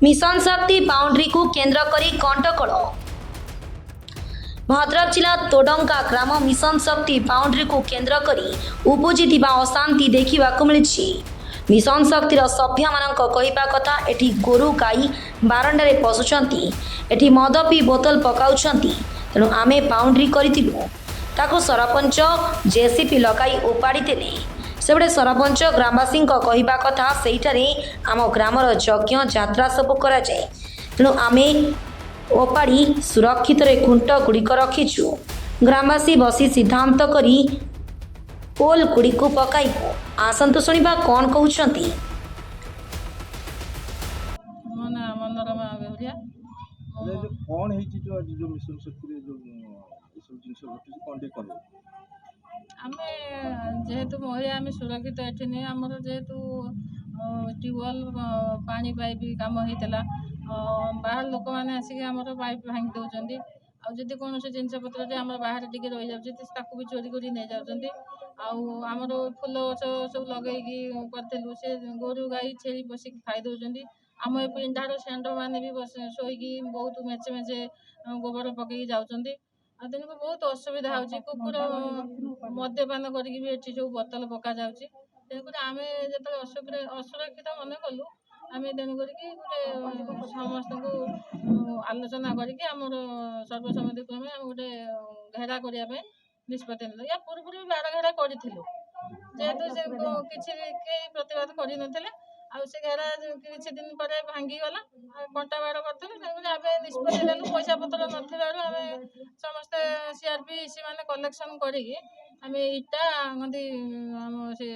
Mission शक्ति boundary को केंद्र करी कंटकल। भद्रक जिला तोडंका ग्राम मिशन शक्ति बाउंड्री को केंद्र करी उपजिथिबा अशांति देखिबाकु मिलिछि। मिशन शक्तिर सभ्य मानक कहिबा कथा एठी गोरु गाई बारंडारे पशुचंती, एठी मद पी बोतल पकाउछंती, तेणु आमे बाउंड्री करितिलु। ताको सरपंच जेसीपी लगाई उपाड़ी देले। सेबडे सरपंच ग्रामवासी कहिबा कथा सेइठारे आम ग्रामर यज्ञ यात्रा सब करा जाए, तेणु आमे ओपाड़ी सुरक्षित रे खुंट गुड़िक रखीचु। ग्रामवासी बसी सिद्धांत करी पोल गुड़िक पकाइबु। आसंतु शुणिबा कौन कहउछंती। मो ना मनोरमा बेहुरिया। कौन है जो मिशन शक्ति जो सब जिनस घटी कौन टे कले आमे जेहेतु महिला आमे सुरक्षित एठी नहीं हमर जेहेतु ट्यूबवेल पानी पाइप काम होइतला बाहर लोक मैंने आसिक हमर पाइप भांगी दउचंदी आ जदि कौन से जिनस पत्र जे हमर बाहर टिके रहि जाउछि ताकू भी चोरी करी नै जाउचंदी आ हमर फूल सब लगेगी करथलु से गोरु गाई छेली बसी खाइ दउचंदी। आम ए पिंडार सेंड माने भी शोईकी बहुत मेचे मेचे गोबर पकई जाउचंदी। आ दिन को बहुत असुविधा होची। कुकुर मद्यपान करिक भी एठी जो बोतल पका जाउची। तेणुकर आमे जतले असुरक्षित मने कलु आमे तेणु करिक गोटे समस्त को आलोचना करिक हमर सर्वसम्मति क्रमे हम गोटे घेरा करिया पे निष्पत्ति नेलु। या पूर्व भी बाड़ घेरा करिथिलु जेहेतु से किछि के प्रतिवाद करि नथिले आ से घेरा किछि दिन परे भांगी गला कंटा बाड़ करथिलु। तेणुकर आमे निष्पत्ति नेलु पैसा पत्र नथिबारु आमे समस्त सीआरपीसी माने कलेक्शन करिक आमे इटा गंदी हम से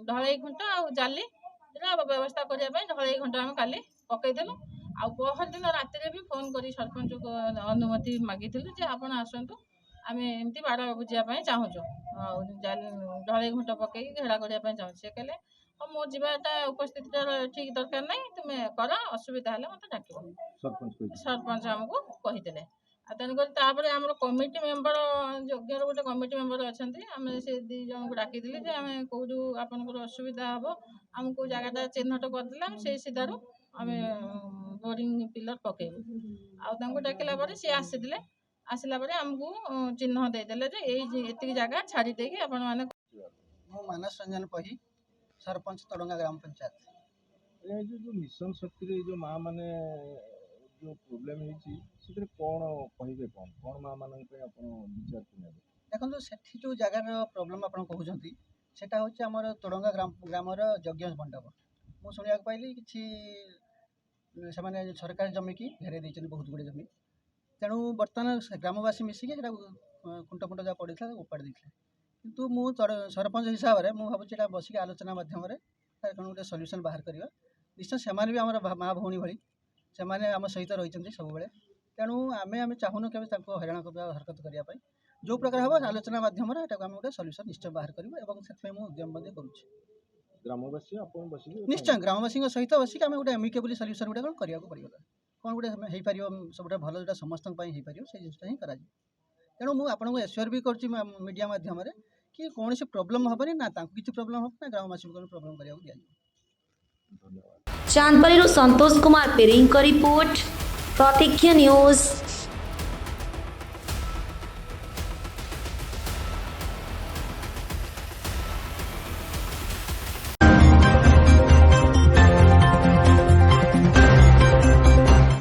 ढलाई खुंट आ जाली व्यवस्था करिया पे ढलाई खुंट आमे काली पकई देलु। आ पहर दिन राति रे भी फोन करी सरपंच को अनुमति मागिथिलु जे आपण आसंतु आमे एमती बाड़ बुझिया पे चाहूछु आ ढलाई खुंट पकई घेरा करिया पे चाहू। से कहले मो जीवाटा उपस्थित ठीक दरकार नहीं तुम कर असुविधा हेले मत डाक सरपंच हमको कहीदेले। तेणुकर तापर आम कमिटी मेम्बर यज्ञ गोटे कमिटी मेम्बर अच्छा आम से दी जन को डाक जे आम कौटू आपंकर असुविधा हम आमको जगह चिन्हट करदे से सीधारू आम बोरिंग पिलर पकेबू आउ डाकिला सी आसीदे आसला आमको चिन्ह देदेले ये जगह छाड़ी देकी आपण मैंने मानस रंजन पही सरपंच तोडंगा ग्राम पंचायत जो मिशन शक्ति जो माँ माने जो प्रोब्लेम है कौन कहे कौन कौन माँ मान विचार देखो से जो जगार प्रोब्लेम आप कहते सेटा हूँ आम तोडंगा ग्रामर यज्ञ मंडप मुझे शुणा पाइली कि सरकारी जमी की घेरे देते बहुत गुड़े जमी तेणु बर्तमान ग्रामवासी मिसिक खुंट फुंट जहाँ पड़ा उपाड़ी देते किंतु मु सरपंच हिसाब से मुझे भाई बसिक आलोचना मध्यम कौन गोटे सल्यूशन बाहर करवा निश्चय से भी आम माँ भौणी भाई से आम सहित रही सब बेले तेणु आम चाहून के हैरान करवा हरकत करने जो प्रकार हम आलोचना मध्यम आम गोटे सल्यूशन निश्चय बाहर करूँ से उद्यम करुँच निश्चय ग्रामवासी सहित बसिक आम गोटे एमिकेबली सल्यूशन गोटे कौन करने पड़ो कौन गोटे हो पार सब भल जो समस्त हो पार से जिनसा ही करा तेणु मुझे आपको एश्योर भी कर मीडिया मध्यम कि कौन सी प्रोब्लेम हेनी ना किसी प्रोब्लेम हम ना ग्रामवासी को प्रोब्लेम करा दिया। चांदपल्ली संतोष कुमार पेरी रिपोर्ट प्रतीक्षा न्यूज।